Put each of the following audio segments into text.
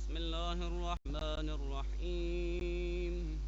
بسم الله الرحمن الرحيم.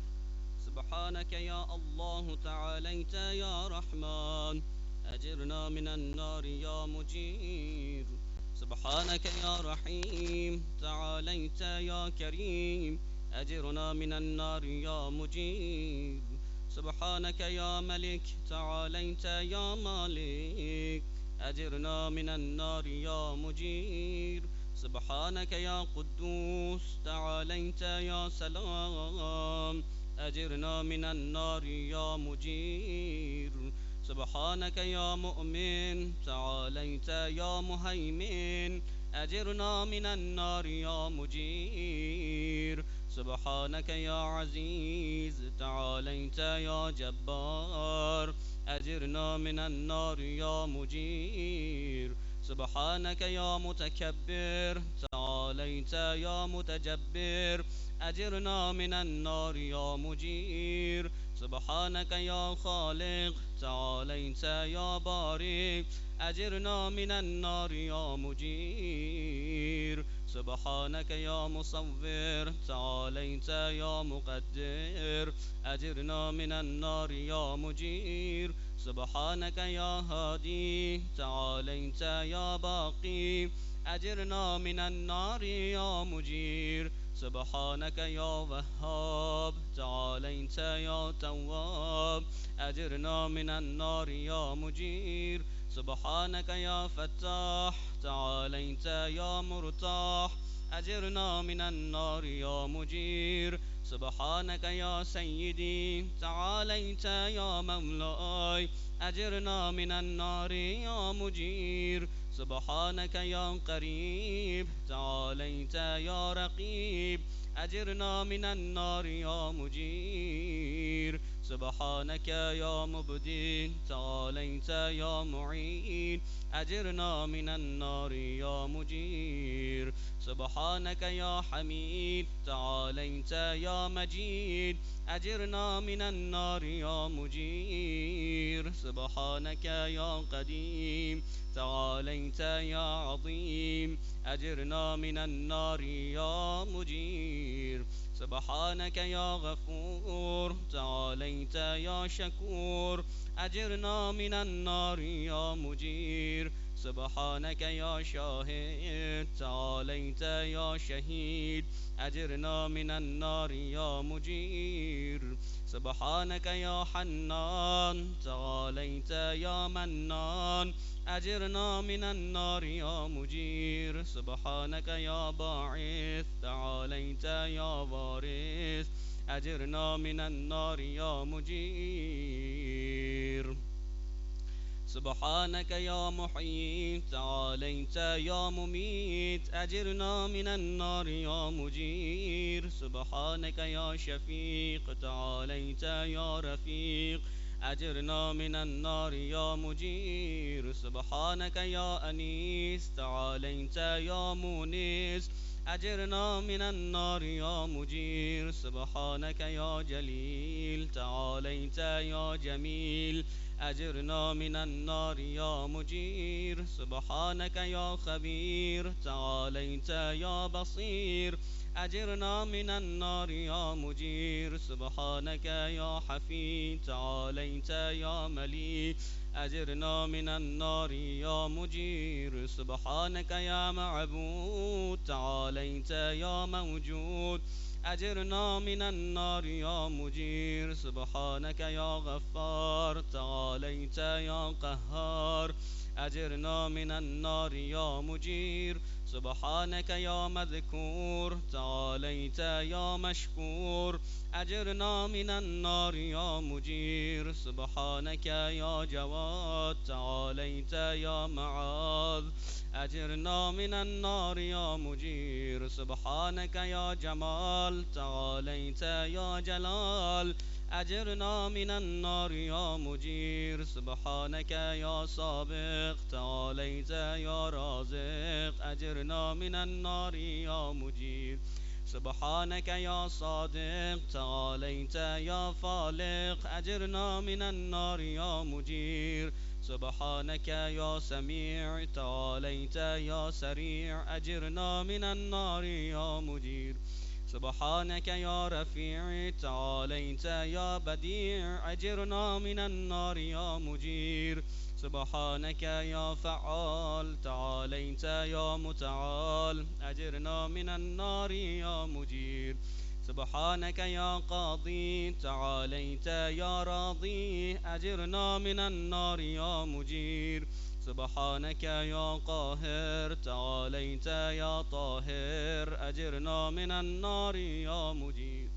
سبحانك يا الله تعاليت يا رحمن، أجرنا من النار يا مجير. سبحانك يا رحيم، تعاليت يا كريم، أجرنا من النار يا مجير. سبحانك يا ملك، تعاليت يا مالك، أجرنا من النار يا مجير. سبحانك يا قدوس، تعاليت يا سلام، أجرنا من النار يا مجير. سبحانك يا مؤمن، تعاليت يا مهيمن، أجرنا من النار يا مجير. سبحانك يا عزيز، تعاليت يا جبار، أجرنا من النار يا مجير. سبحانك يا متكبر، تعاليت يا متجبر، أجرنا من النار يا مجير. سبحانك يا خالق، تعاليت يا بارئ، أجرنا من النار يا مجير. سبحانك يا مصور، تعاليت يا مقدر، أجرنا من النار يا مجير. سبحانك يا هادي، تعاليت يا باقي، أجرنا من النار يا مجير. سبحانك يا وهاب، تعاليت يا تواب، أجرنا من النار يا مجير. سبحانك يا فتاح، تعاليت يا مرتاح، أجرنا من النار يا مجير. سبحانك يا سيدي، تعاليت يا مولاي، أجرنا من النار يا مجير. سبحانك يا قريب، تعاليت يا رقيب، أجرنا من النار يا مجير. سبحانك يا مبدي، تعاليت يا معين، أجرنا من النار يا مجير. سبحانك يا حميد، تعاليت يا مجيد، أجرنا من النار يا مجير. سبحانك يا قديم، تعاليت يا عظيم، أجرنا من النار يا مجير. سبحانك يا غفور، تعاليت يا شكور، أجرنا من النار يا مجير. سبحانك يا شاهد، تعاليت يا شهيد، أجرنا من النار يا مجير. سبحانك يا حنان، تعاليت يا منان، أجرنا من النار يا مجير. سبحانك يا باعث، تعاليت يا وارث، أجرنا من النار يا مجير. سبحانك يا محيي، تعاليت يا مميت، أجرنا من النار يا مجير. سبحانك يا شفيق، تعاليت يا رفيق، أجرنا من النار يا مجير. سبحانك يا أنيس، تعاليت يا مونس، أجرنا من النار يا مجير. سبحانك يا جليل، تعاليت يا جميل، أجرنا من النار يا مجير. سبحانك يا خبير، تعاليت يا بصير، أجرنا من النار يا مجير. سبحانك يا حفي، تعاليت يا مليك، أجرنا من النار يا مجير. سبحانك يا معبود، تعاليت يا موجود، أجرنا من النار يا مجير. سبحانك يا غفار، تعاليت يا قهار، أجرنا من النار يا مجير. سبحانك يا مذكور، تعاليت يا مشكور، أجرنا من النار يا مجير. سبحانك يا جواد، تعاليت يا معاذ، أجرنا من النار يا مجير. سبحانك يا جمال، تعاليت يا جلال، أجرنا من النار يا مجير. سبحانك يا سابق، تعاليت يا رازق، أجرنا من النار يا مجير. سبحانك يا صادق تعاليت يا فالق أجرنا من النار يا مجير سبحانك يا سميع تعاليت يا سريع أجرنا من النار يا مجير سبحانك يا رفيع تعاليت يا بديع أجرنا من النار يا مجير سبحانك يا فعال تعاليت يا متعال أجرنا من النار يا مجير سبحانك يا قاضي تعاليت يا راضي أجرنا من النار يا مجير سبحانك يا قاهر تعاليت يا طاهر أجرنا من النار يا مجير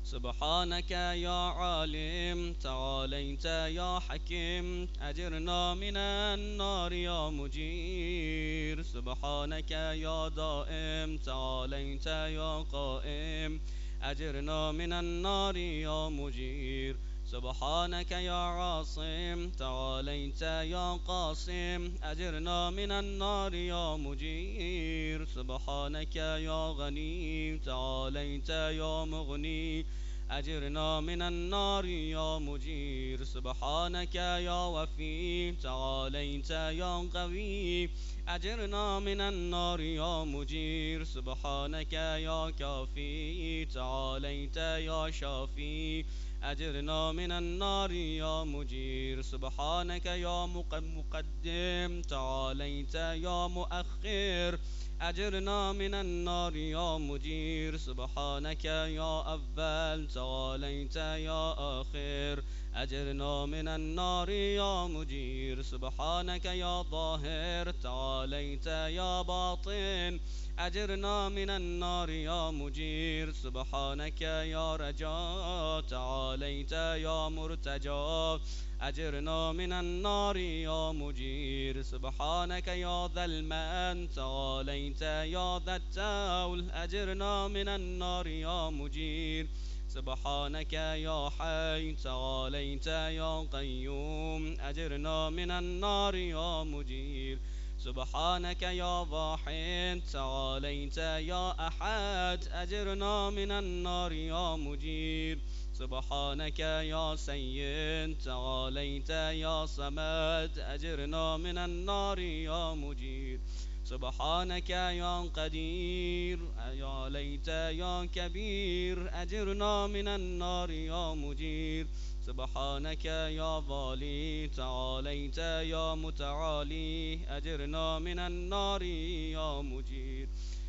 سبحانك يا عالم تعاليت يا حكيم أجرنا من النار يا مجير سبحانك يا دائم تعاليت يا قائم أجرنا من النار يا مجير سبحانك يا عاصم تعاليت يا قاسم أجرنا من النار يا مجير سبحانك يا غني تعاليت يا مغني أجرنا من النار يا مجير سبحانك يا وفي تعاليت يا قوي أجرنا من النار يا مجير سبحانك يا كافي تعاليت يا شافي أجرنا من النار يا مجير سبحانك يا مقدم تعاليت يا مؤخر أجرنا من النار يا مجير سبحانك يا أول تعاليت يا آخر أجرنا من النار يا مجير سبحانك يا ظاهر تعاليت يا باطن أجرنا من النار يا مجير سبحانك يا رجاء تعاليت يا مرتجى أجرنا من النار يا مجير سبحانك يا ذا المن تعاليت يا ذا التول أجرنا من النار يا مجير سبحانك يا حي تعاليت يا قيوم أجرنا من النار يا مجير سبحانك يا واحد تعاليت يا أحد أجرنا من النار يا مجير سبحانك يا سيد تعاليت يا صمد أجرنا من النار يا مجير سبحانك يا قدير يا ليت يا كبير أجرنا من النار يا مجير سبحانك يا والي تعاليت يا متعالي أجرنا من النار يا مجير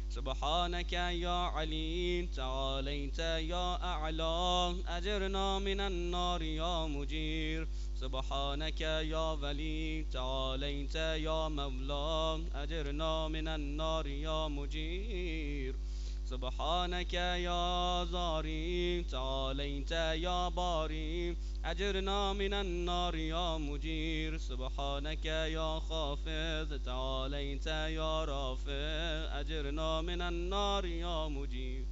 سبحانك يا علي تعاليت يا أعلى أجرنا من النار يا مجير سبحانك يا ولي تعاليت يا مولى أجرنا من النار يا مجير سبحانك يا زاري تعاليت يا باري أجرنا من النار يا مجير سبحانك يا خافض تعاليت يا رافع أجرنا من النار يا مجير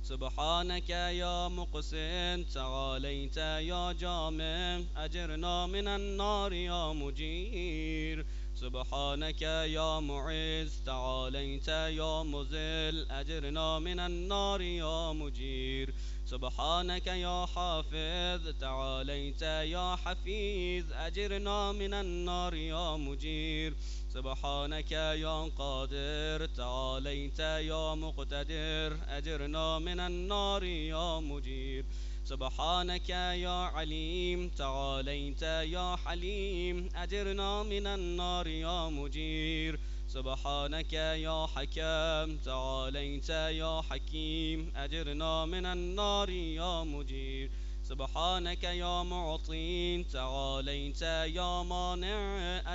سبحانك يا مقسم تعاليت يا جامع أجرنا من النار يا مجير سبحانك يا معز تعاليت يا مذل أجرنا من النار يا مجير سبحانك يا حافظ تعاليت يا حفيظ أجرنا من النار يا مجير سبحانك يا قادر تعاليت يا مقتدر أجرنا من النار يا مجير سبحانك يا عليم تعاليت يا حليم أجرنا من النار يا مجير سبحانك يا حكم تعاليت يا حكيم أجرنا من النار يا مجير سبحانك يا معطي تعاليت يا مانع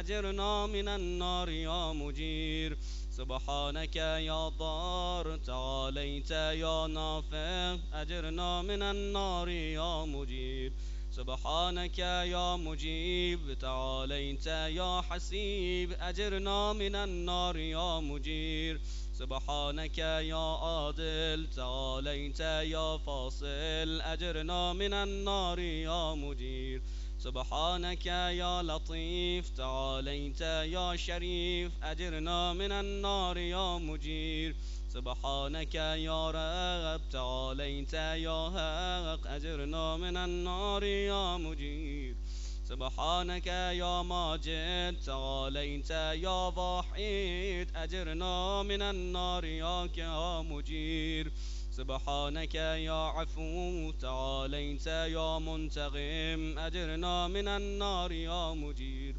أجرنا من النار يا مجير سبحانك يا ضار تعاليت يا نافع أجرنا من النار يا مجير سبحانك يا مجيب تعاليت يا حسيب أجرنا من النار يا مجير سبحانك يا عادل تعاليت يا فاصل أجرنا من النار يا مجير سبحانك يا لطيف تعاليت يا شريف أجرنا من النار يا مجير سبحانك يا رب تعاليت يا حق أجرنا من النار يا مجير سبحانك يا ماجد تعاليت يا وحيد أجرنا من النار يا مجير سبحانك يا عفو تعاليت يا منتقم أجرنا من النار يا مجير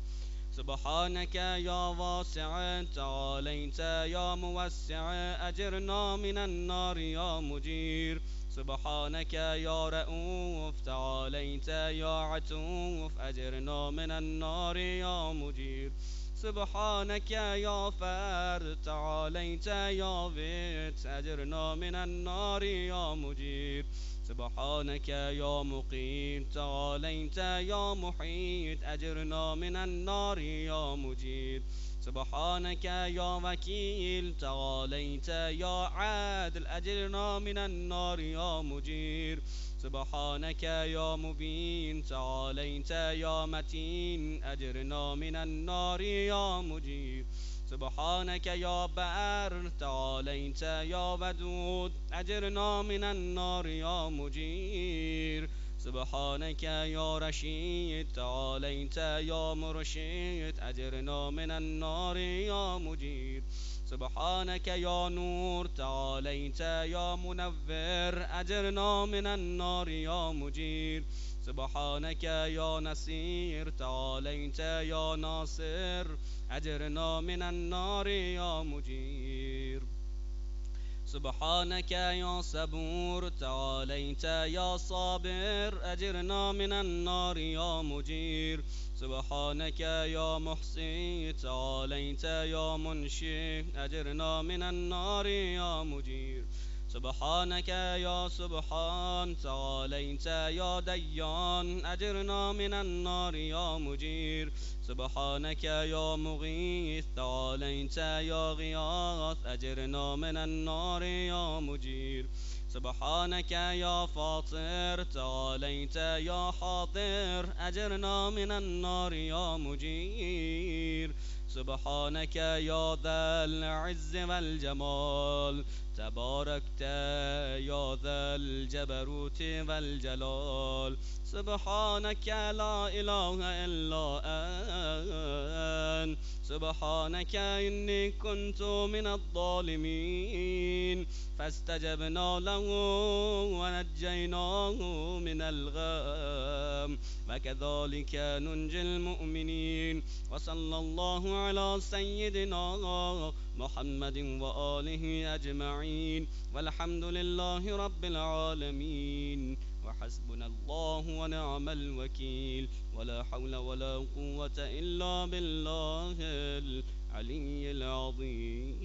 سبحانك يا واسع تعاليت يا موسع أجرنا من النار يا مجير سبحانك يا رؤوف تعاليت يا عتوف أجرنا من النار يا مجير سبحانك يا فرد تعاليت يا بيت أجرنا من النار يا مجير سبحانك يا مقيم تعاليت يا محيط أجرنا من النار يا مجير سبحانك يا وكيل تعاليت يا عادل أجرنا من النار يا مجير سبحانك يا مبين تعاليت يا متين أجرنا من النار يا مجير سبحانك يا بار تعاليت يا ودود أجرنا من النار يا مجير سبحانك يا رشيد تعاليت يا مرشد أجرنا من النار يا مجير سبحانك يا نور تعاليت يا منور أجرنا من النار يا مجير سبحانك يا نصير تعاليت يا ناصر أجرنا من النار يا مجير سبحانك يا صبور تعاليت يا صابر أجرنا من النار يا مجير سبحانك يا محصي تعاليت يا منشي أجرنا من النار يا مجير سبحانك يا سبحان تعاليت يا ديان أجرنا من النار يا مجير سبحانك يا مغيث تعاليت يا غياث أجرنا من النار يا مجير سبحانك يا فاطر تعاليت يا حاضر أجرنا من النار يا مجير سبحانك يا ذا العز والجمال تباركت يا ذا الجبروت والجلال سبحانك لا إله إلا أنت سبحانك إني كنت من الظالمين فاستجبنا له ونجيناه من الغم وكذلك ننجي المؤمنين وصلى الله على سيدنا محمد وآله أجمعين والحمد لله رب العالمين وحسبنا الله ونعم الوكيل ولا حول ولا قوة إلا بالله العلي العظيم.